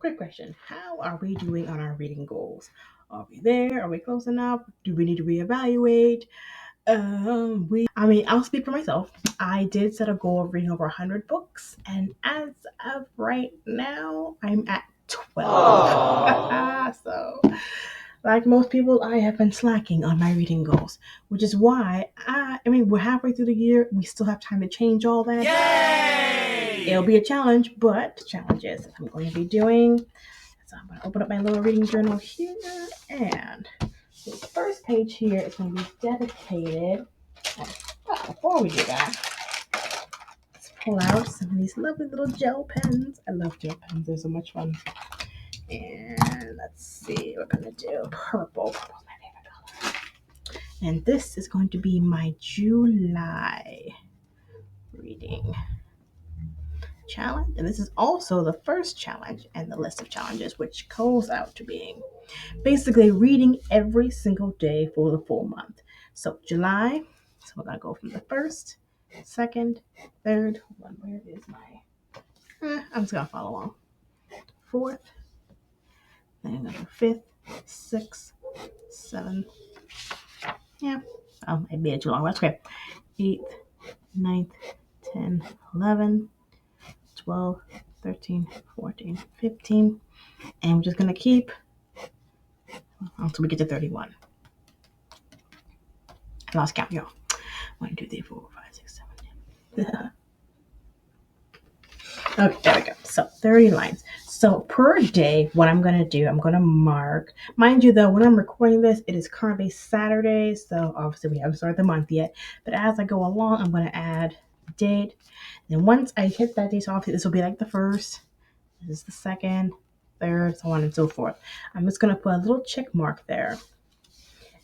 quick question. How are we doing on our reading goals? Are we there? Are we close enough? Do we need to reevaluate? I'll speak for myself. I did set a goal of reading over 100 books, and as of right now, I'm at 12. So, like most people, I have been slacking on my reading goals, which is why we're halfway through the year. We still have time to change all that. Yay! It'll be a challenge, but challenges I'm going to be doing. So I'm going to open up my little reading journal here, and the first page here is going to be dedicated. But before we do that, let's pull out some of these lovely little gel pens. I love gel pens, they're so much fun. And let's see, what we're going to do. Purple. Purple's my favorite color. And this is going to be my July reading challenge. And this is also the first challenge in the list of challenges, which goes out to being basically reading every single day for the full month. So July, so we're gonna go from the first, second, third. Hold on, where is my? I'm just gonna follow along. Fourth, then another fifth, sixth, seventh. Yeah. Oh, I made it too long. That's okay. Eighth, ninth, 10, 11, 12, 13, 14, 15. And we're just gonna keep until we get to 31. I lost count, y'all. 1, 2, 3, 4, 5, 6, 7, 8. Okay, there we go. So 30 lines. So per day, what I'm going to do, I'm going to mark. Mind you, though, when I'm recording this, it is currently Saturday. So obviously, we haven't started the month yet. But as I go along, I'm going to add date. And once I hit that date, so obviously, this will be like the first. This is the second, third, so on and so forth. I'm just going to put a little check mark there.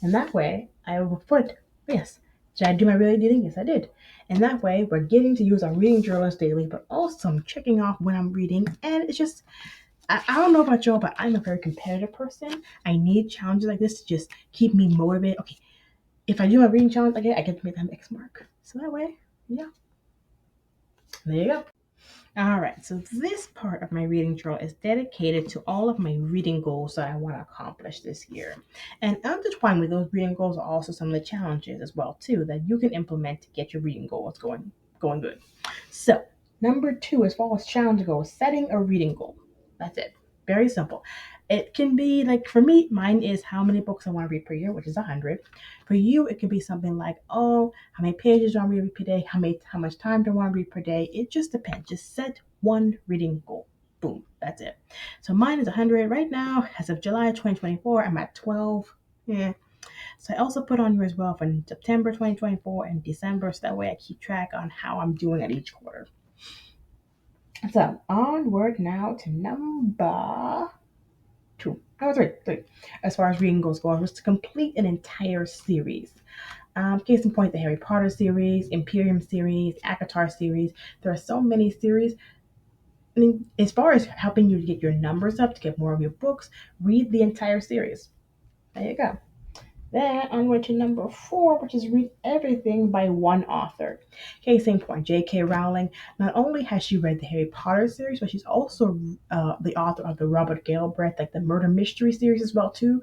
And that way, I will put, yes, did I do my reading? Yes, I did. And that way, we're getting to use our reading journals daily, but also I'm checking off when I'm reading. And it's just, I don't know about y'all, but I'm a very competitive person. I need challenges like this to just keep me motivated. Okay, if I do my reading challenge again, I get to make that X mark. So that way, yeah, there you go. All right, so this part of my reading journal is dedicated to all of my reading goals that I want to accomplish this year. And intertwined with those reading goals are also some of the challenges as well too that you can implement to get your reading goals going good. So number 2, as far as challenge goes, setting a reading goal. That's it. Very simple. It can be like for me, mine is how many books I want to read per year, which is 100. For you, it could be something like, oh, how many pages do I want to read per day? How much time do I want to read per day? It just depends. Just set one reading goal. Boom, that's it. So mine is 100 right now. As of July 2024, I'm at 12. Yeah. So I also put on here as well for September 2024 and December, so that way I keep track on how I'm doing at each quarter. So onward now to number 2. Number three. As far as reading goals go, was to complete an entire series. Case in point, the Harry Potter series, Imperium series, ACOTAR series. There are so many series. I mean, as far as helping you to get your numbers up, to get more of your books, read the entire series. There you go. Then onward to number 4, which is read everything by one author. Case in point, J.K. Rowling. Not only has she read the Harry Potter series, but she's also the author of the Robert Galbraith, like the murder mystery series as well too.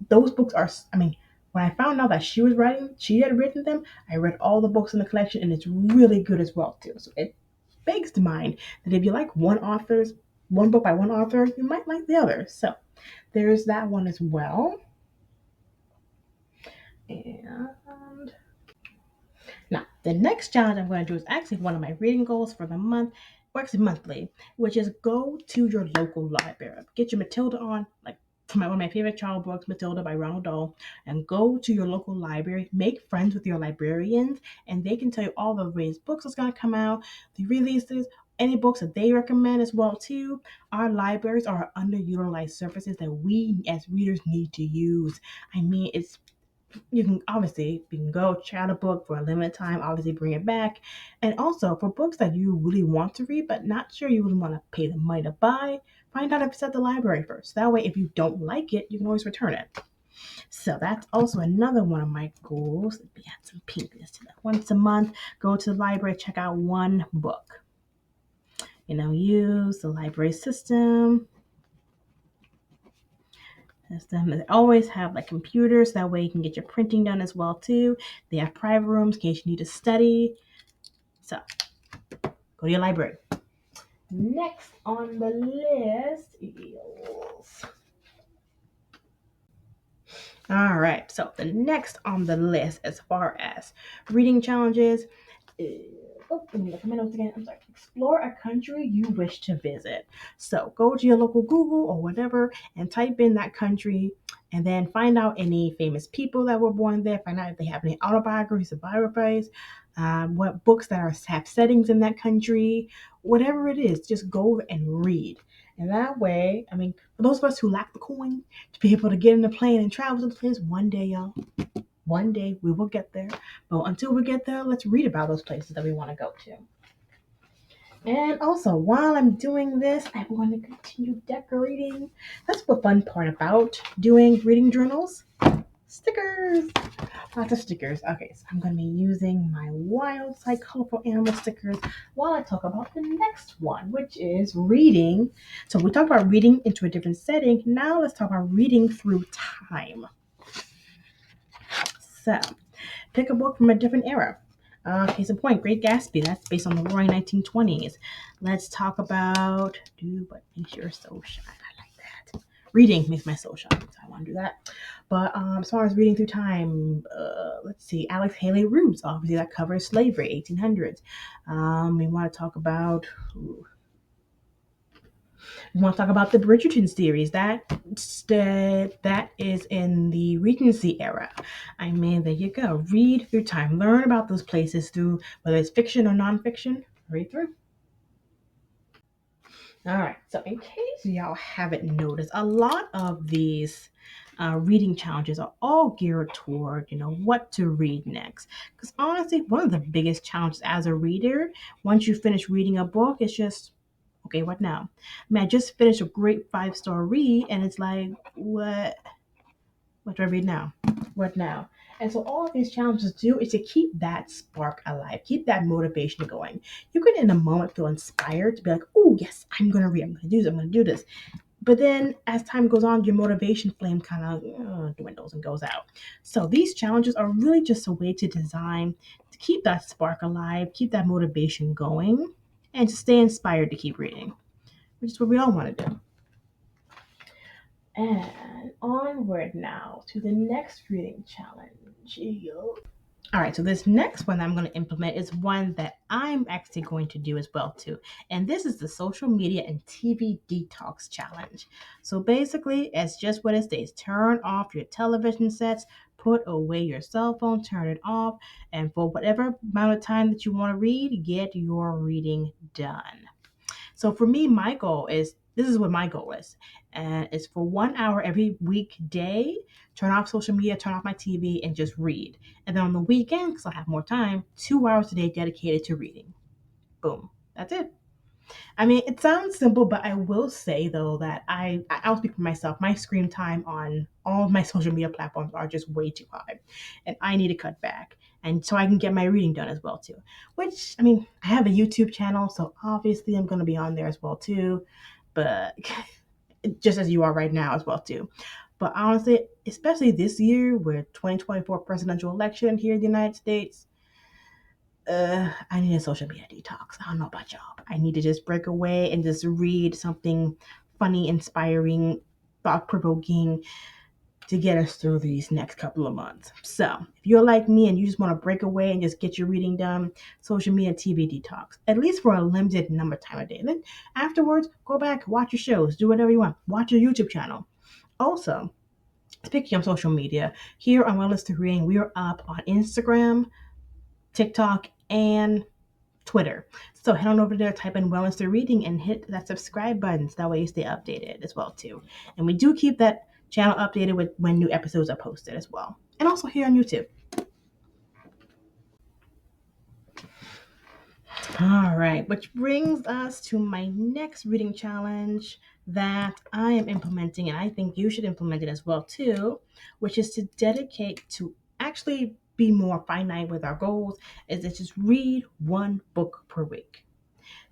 Those books are, when I found out that she had written them, I read all the books in the collection, and it's really good as well too. So it begs to mind that if you like one book by one author, you might like the other. So there's that one as well. And now, the next challenge I'm going to do is actually one of my reading goals for the month, or actually monthly, which is go to your local library. Get your Matilda on, like one of my favorite child books, Matilda by Ronald Dahl, and go to your local library. Make friends with your librarians, and they can tell you all the latest books that's going to come out, the releases, any books that they recommend as well too. Our libraries are underutilized services that we as readers need to use. It's you can go check out a book for a limited time, obviously bring it back. And also for books that you really want to read but not sure you really want to pay the money to buy, find out if it's at the library first. That way if you don't like it, you can always return it. So that's also another one of my goals. Let me add some pinkness to that. Once a month, go to the library, check out one book. Use the library system. They always have like computers. That way you can get your printing done as well too. They have private rooms in case you need to study. So go to your library. Next on the list is all right. So the next on the list, as far as reading challenges, let me look at my notes again. I'm sorry. Explore a country you wish to visit. So go to your local Google or whatever and type in that country, and then find out any famous people that were born there. Find out if they have any autobiographies or biographies. What books that have settings in that country, whatever it is, just go and read. And that way, I mean, for those of us who lack the coin to be able to get in the plane and travel to the place, one day, y'all, one day we will get there. But until we get there, let's read about those places that we want to go to. And also, while I'm doing this, I'm going to continue decorating. That's the fun part about doing reading journals. Stickers! Lots of stickers. Okay, so I'm going to be using my Wild Side Colorful Animal stickers while I talk about the next one, which is reading. So we talked about reading into a different setting. Now let's talk about reading through time. So pick a book from a different era. Case in point, Great Gatsby. That's based on the roaring 1920s. Let's talk about do what makes your soul shine. I like that. Reading makes my soul shine, so I want to do that. But as far as reading through time, let's see. Alex Haley Roots, obviously that covers slavery, 1800s. We want to talk about. We want to talk about the Bridgerton series. That is in the Regency era. I mean, there you go. Read through time. Learn about those places through whether it's fiction or nonfiction. Read through. All right. So, in case y'all haven't noticed, a lot of these reading challenges are all geared toward, what to read next. Because honestly, one of the biggest challenges as a reader, once you finish reading a book, it's just okay, what now? I mean, I just finished a great 5-star read, and it's like, what? What do I read now? What now? And so all of these challenges do is to keep that spark alive, keep that motivation going. You could in a moment feel inspired to be like, oh yes, I'm gonna read, I'm gonna do this, I'm gonna do this. But then as time goes on, your motivation flame kind of dwindles and goes out. So these challenges are really just a way to design to keep that spark alive, keep that motivation going, and to stay inspired to keep reading, which is what we all want to do. And onward now to the next reading challenge. All right, so this next one I'm going to implement is one that I'm actually going to do as well too. And this is the social media and TV detox challenge. So basically, it's just what it states. Turn off your television sets, put away your cell phone, turn it off, and for whatever amount of time that you want to read, get your reading done. So for me, my goal is this is what my goal is. And it's for 1 hour every weekday, turn off social media, turn off my TV, and just read. And then on the weekend, because I have more time, 2 hours a day dedicated to reading. Boom. That's it. I mean, it sounds simple, but I will say though that I'll speak for myself. My screen time on all of my social media platforms are just way too high, and I need to cut back, and so I can get my reading done as well too. Which I mean, I have a YouTube channel, so obviously I'm going to be on there as well too, but just as you are right now as well too. But honestly, especially this year with 2024 presidential election here in the United States, I need a social media detox. I don't know about y'all. But I need to just break away and just read something funny, inspiring, thought provoking to get us through these next couple of months. So, if you're like me and you just want to break away and just get your reading done, social media TV detox, at least for a limited number of time a day. And then afterwards, go back, watch your shows, do whatever you want, watch your YouTube channel. Also, speaking of social media, here on Wellness to Reading, we are up on Instagram, TikTok, and Twitter. So head on over there, type in Wellness to Reading, and hit that subscribe button so that way you stay updated as well too. And we do keep that channel updated with when new episodes are posted as well. And also here on YouTube. All right, which brings us to my next reading challenge that I am implementing, and I think you should implement it as well too, which is to dedicate to actually be more finite with our goals, is to just read one book per week.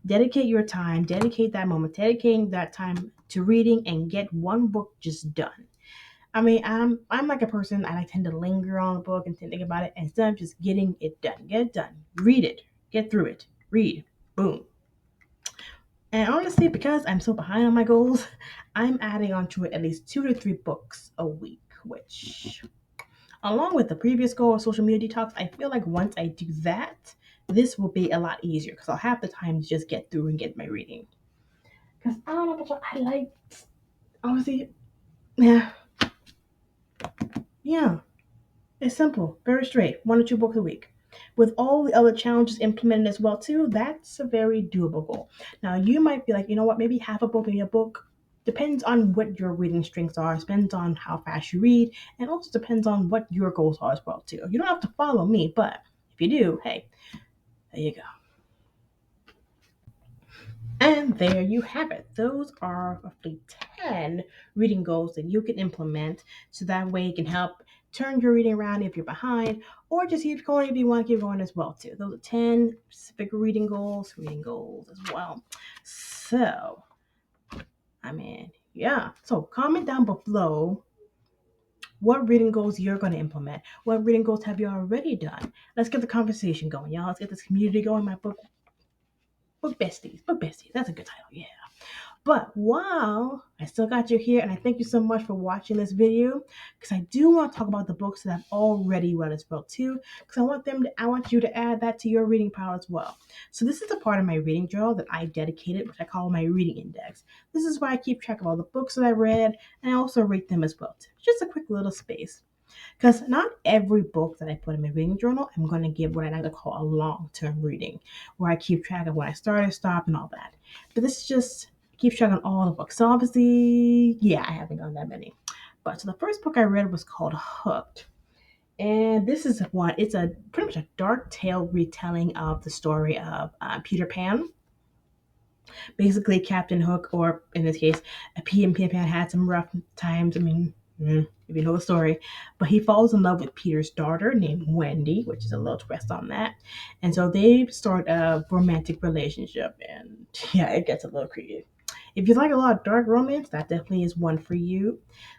Dedicate your time, dedicate that moment, dedicating that time to reading and get one book just done. I'm like a person, I tend to linger on a book and think about it instead of just getting it done. Get it done. Read it. Get through it. Read. Boom. And honestly, because I'm so behind on my goals, I'm adding on to it at least 2 to 3 books a week, which, along with the previous goal of social media detox, I feel like once I do that, this will be a lot easier because I'll have the time to just get through and get my reading. Because I don't know about you, I like, honestly, yeah, yeah. It's simple, very straight, 1 to 2 books a week. With all the other challenges implemented as well too, that's a very doable goal. Now you might be like, you know what, maybe half a book in your book depends on what your reading strengths are, depends on how fast you read, and also depends on what your goals are as well too. You don't have to follow me, but if you do, hey, there you go. And there you have it. Those are roughly 10 reading goals that you can implement so that way it can help turn your reading around if you're behind, or just keep going if you want to keep going as well too. Those are 10 specific reading goals as well. So, yeah. So comment down below what reading goals you're going to implement. What reading goals have you already done? Let's get the conversation going, y'all. Let's get this community going. My book besties. Book besties. That's a good title. Yeah. But wow, I still got you here, and I thank you so much for watching this video. Because I do want to talk about the books that I've already read as well too. Because I want you to add that to your reading pile as well. So this is a part of my reading journal that I dedicated, which I call my reading index. This is where I keep track of all the books that I read, and I also rate them as well too. Just a quick little space. Because not every book that I put in my reading journal, I'm going to give what I like to call a long-term reading, where I keep track of when I started, stopped, and all that. But this is just keep track on all the books. So obviously, yeah, I haven't done that many. But so the first book I read was called Hooked. And this is one, it's a pretty much a dark tale retelling of the story of Peter Pan. Basically, Captain Hook, or in this case, a P and Peter Pan had some rough times. If you know the story, but he falls in love with Peter's daughter named Wendy, which is a little twist on that. And so they start a romantic relationship, and yeah, it gets a little creepy. If you like a lot of dark romance, that definitely is one for you.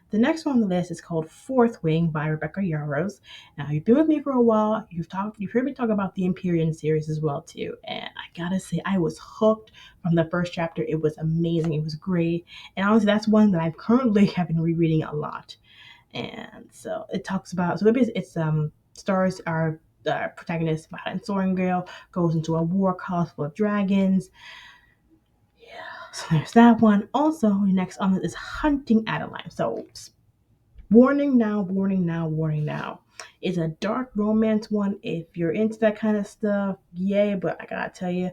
The next one on the list is called Fourth Wing by Rebecca Yarros. Now, you've been with me for a while. You've heard me talk about the Empyrean series as well too, and I gotta say, I was hooked from the first chapter. It was amazing. It was great, and honestly, that's one that I currently have been rereading a lot. And so it talks about it's stars our protagonist Violet Sorrengail goes into a war cause full of dragons. Yeah, so there's that one. Also, next on this is Hunting Adeline. So warning now, warning now, warning now. It's a dark romance one. If you're into that kind of stuff, yay! But I gotta tell you,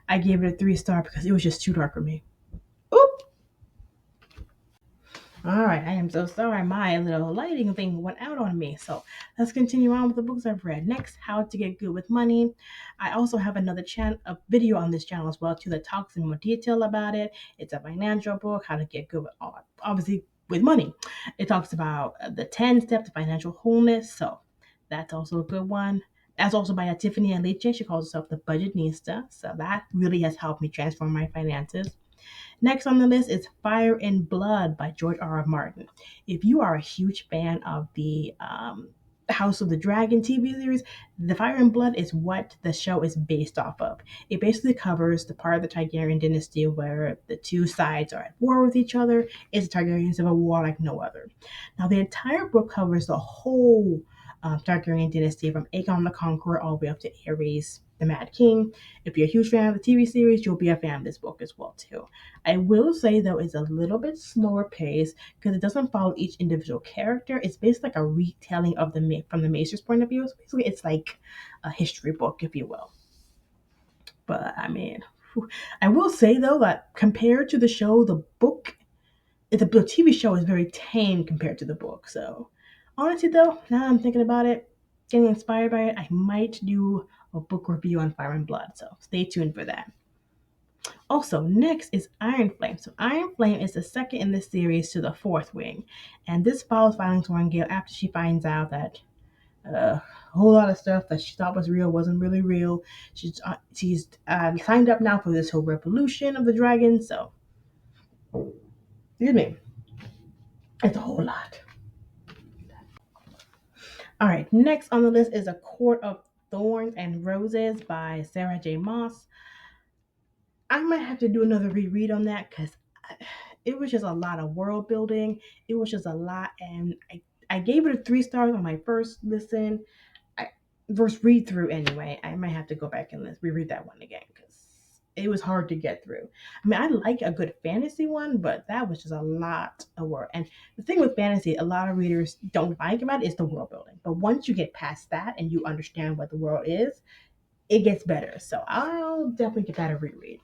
I gave it a 3 star because it was just too dark for me. Oop. All right, I am so sorry. My little lighting thing went out on me. So let's continue on with the books I've read. Next, How to Get Good with Money. I also have another a video on this channel as well too that talks in more detail about it. It's a financial book, how to get good with obviously with money. It talks about the 10 steps to financial wholeness. So that's also a good one. That's also by Tiffany Aliche. She calls herself the Budgetnista. So that really has helped me transform my finances. Next on the list is Fire and Blood by George R. R. Martin. If you are a huge fan of the House of the Dragon TV series, the Fire and Blood is what the show is based off of. It basically covers the part of the Targaryen dynasty where the two sides are at war with each other. It's a Targaryen civil war like no other. Now, the entire book covers the whole Targaryen dynasty from Aegon the Conqueror all the way up to Aerys, the Mad King. If you're a huge fan of the TV series, you'll be a fan of this book as well too. I will say though, it's a little bit slower pace because it doesn't follow each individual character. It's basically like a retelling of from the Maester's point of view. So basically, it's like a history book, if you will. But I will say though that compared to the show, the TV show is very tame compared to the book. So honestly though, now I'm thinking about it, getting inspired by it, I might do a book review on Fire and Blood. So stay tuned for that. Also, next is Iron Flame. So Iron Flame is the second in this series to the Fourth Wing. And this follows Violet Sorrengail after she finds out that a whole lot of stuff that she thought was real wasn't really real. She's signed up now for this whole revolution of the dragons. So, excuse me, it's a whole lot. All right, next on the list is A Court of Thorns and Roses by Sarah J. Maas. I might have to do another reread on that because it was just a lot of world building. It was just a lot, and I gave it a 3 stars on my first listen. I first read through anyway. I might have to go back and reread that one again because it was hard to get through. I mean, I like a good fantasy one, but that was just a lot of work. And the thing with fantasy, a lot of readers don't like about it is the world building. But once you get past that and you understand what the world is, it gets better. So I'll definitely give that a reread.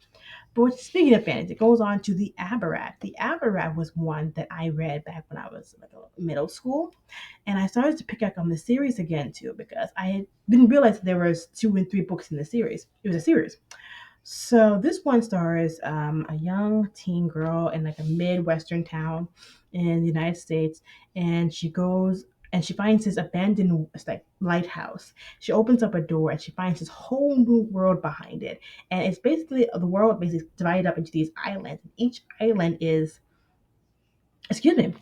But speaking of fantasy, it goes on to the Abarat. The Abarat was one that I read back when I was like middle school, and I started to pick up on the series again too because I didn't realize there was 2 and 3 books in the series. It was a series. So this one stars a young teen girl in like a midwestern town in the United States, and she goes and she finds this abandoned like lighthouse. She opens up a door and she finds this whole new world behind it, and it's basically the world basically divided up into these islands. Each island is, excuse me,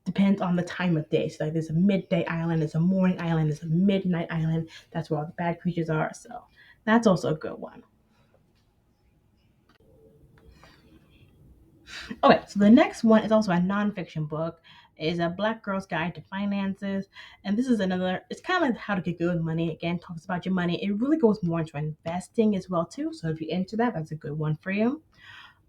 depends on the time of day. So like there's a midday island, there's a morning island, there's a midnight island. That's where all the bad creatures are. So that's also a good one. Okay, so the next one is also a nonfiction book. Is a Black Girl's Guide to Finances, and this is another. It's kind of like how to get good money. Again, talks about your money. It really goes more into investing as well too. So if you're into that, that's a good one for you.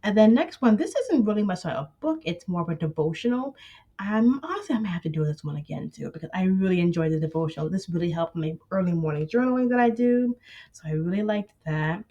And then next one, this isn't really much like a book. It's more of a devotional. Honestly, I'm gonna have to do this one again too because I really enjoyed the devotional. This really helped my early morning journaling that I do, so I really liked that.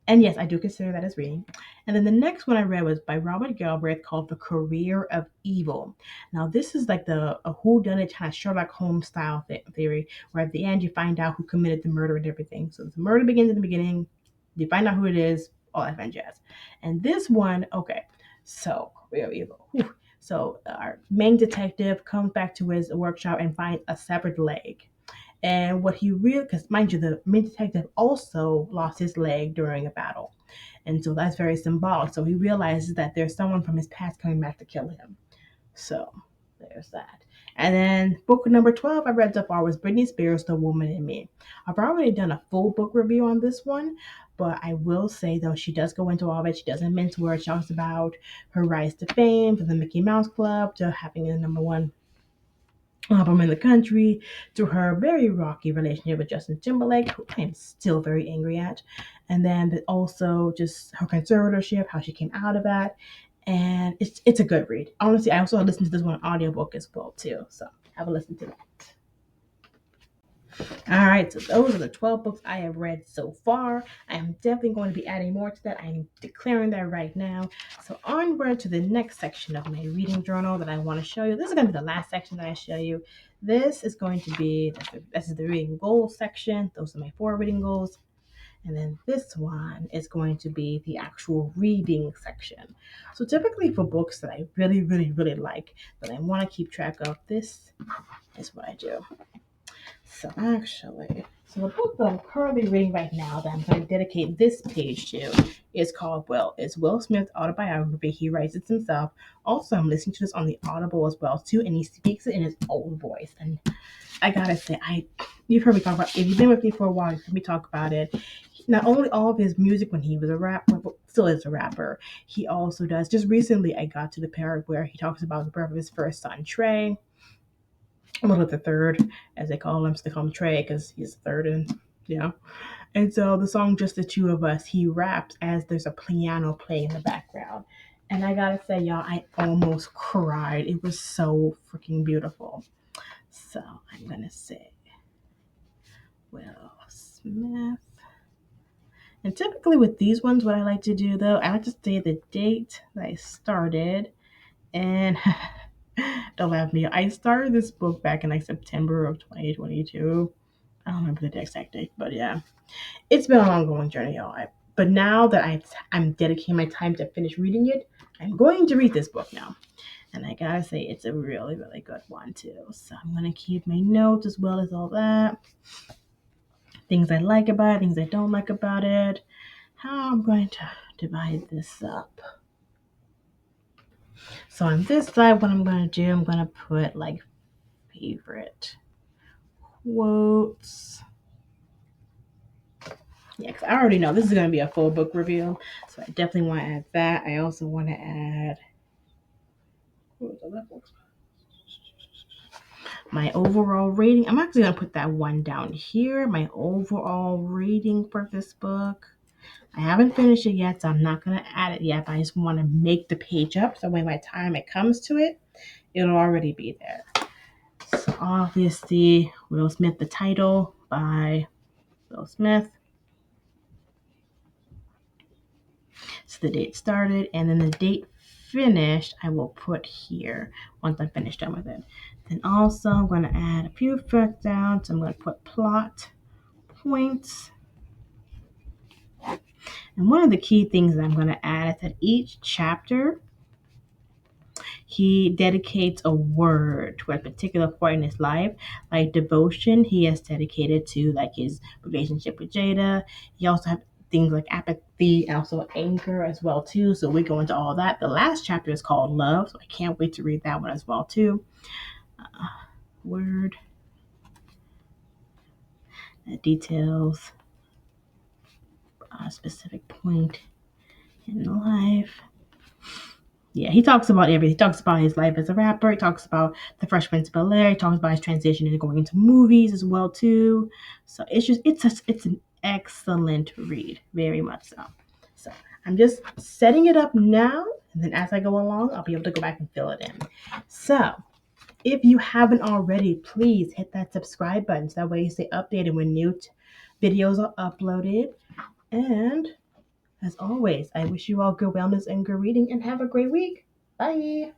And yes, I do consider that as reading. And then the next one I read was by Robert Galbraith called The Career of Evil. Now, this is like a whodunit kind of Sherlock Holmes style theory, where at the end you find out who committed the murder and everything. So the murder begins in the beginning, you find out who it is, all that fun jazz. And this one, okay, so Career of Evil. Whew. So our main detective comes back to his workshop and finds a severed leg. And what he really, because mind you, the main detective also lost his leg during a battle. And so that's very symbolic. So he realizes that there's someone from his past coming back to kill him. So there's that. And then book number 12 I read so far was Britney Spears' The Woman in Me. I've already done a full book review on this one, but I will say though she does go into all of it. She doesn't mince words. She talks about her rise to fame from the Mickey Mouse Club to having a number 1 album in the country, to her very rocky relationship with Justin Timberlake, who I am still very angry at, and then also just her conservatorship, how she came out of that, and it's a good read. Honestly, I also listened to this one audiobook as well too, so have a listen to that. All right, so those are the 12 books I have read so far. I am definitely going to be adding more to that. I'm declaring that right now. So onward to the next section of my reading journal that I want to show you. This is going to be the last section that I show you. This is going to be, this is the reading goals section. Those are my 4 reading goals. And then this one is going to be the actual reading section. So typically for books that I really, really, really like, that I want to keep track of, this is what I do. So the book that I'm currently reading right now that I'm going to dedicate this page to is called It's Will Smith's autobiography. He writes it himself. Also, I'm listening to this on the Audible as well too, and he speaks it in his own voice. And I gotta say, you've heard me talk about. If you've been with me for a while, you've heard me talk about it. Not only all of his music when he was a rapper, but still is a rapper. He also does. Just recently, I got to the part where he talks about the birth of his first son, Trey. Well, the third, as they call him. So they call him Trey because he's third, and yeah. And so the song "Just the Two of Us," he raps as there's a piano playing in the background. And I gotta say, y'all, I almost cried. It was so freaking beautiful. So I'm gonna say Will Smith. And typically with these ones, what I like to do though, I like to say the date that I started. And don't laugh at me. I started this book back in like September of 2022. I don't remember the exact date, but yeah, it's been an ongoing journey, y'all. But now that I'm dedicating my time to finish reading it, I'm going to read this book now. And I gotta say, it's a really, really good one too. So I'm gonna keep my notes as well as all that. Things I like about it, things I don't like about it. How I'm going to divide this up. So on this side, what I'm gonna do, I'm gonna put like favorite. quotes. Yeah, because I already know this is going to be a full book review, so I definitely want to add that. I also want to add my overall rating. I'm actually going to put that one down here. My overall rating for this book. I haven't finished it yet, so I'm not going to add it yet, but I just want to make the page up so when by the time it comes to it, it'll already be there. So obviously, Will Smith, the title by Will Smith. So the date started, and then the date finished, I will put here once I'm finished done with it. Then also, I'm going to add a few facts down. So I'm going to put plot points. And one of the key things that I'm going to add is that each chapter, he dedicates a word to a particular point in his life. Like devotion, he has dedicated to like his relationship with Jada. He also has things like apathy and also anger as well too. So we go into all that. The last chapter is called love, so I can't wait to read that one as well too. Word that details a specific point in life. Yeah, he talks about everything. He talks about his life as a rapper. He talks about the Fresh Prince of Bel-Air. He talks about his transition into going into movies as well too. So it's an excellent read, very much so. So I'm just setting it up now, and then as I go along, I'll be able to go back and fill it in. So if you haven't already, please hit that subscribe button so that way you stay updated when new videos are uploaded. And as always, I wish you all good wellness and good reading and have a great week. Bye.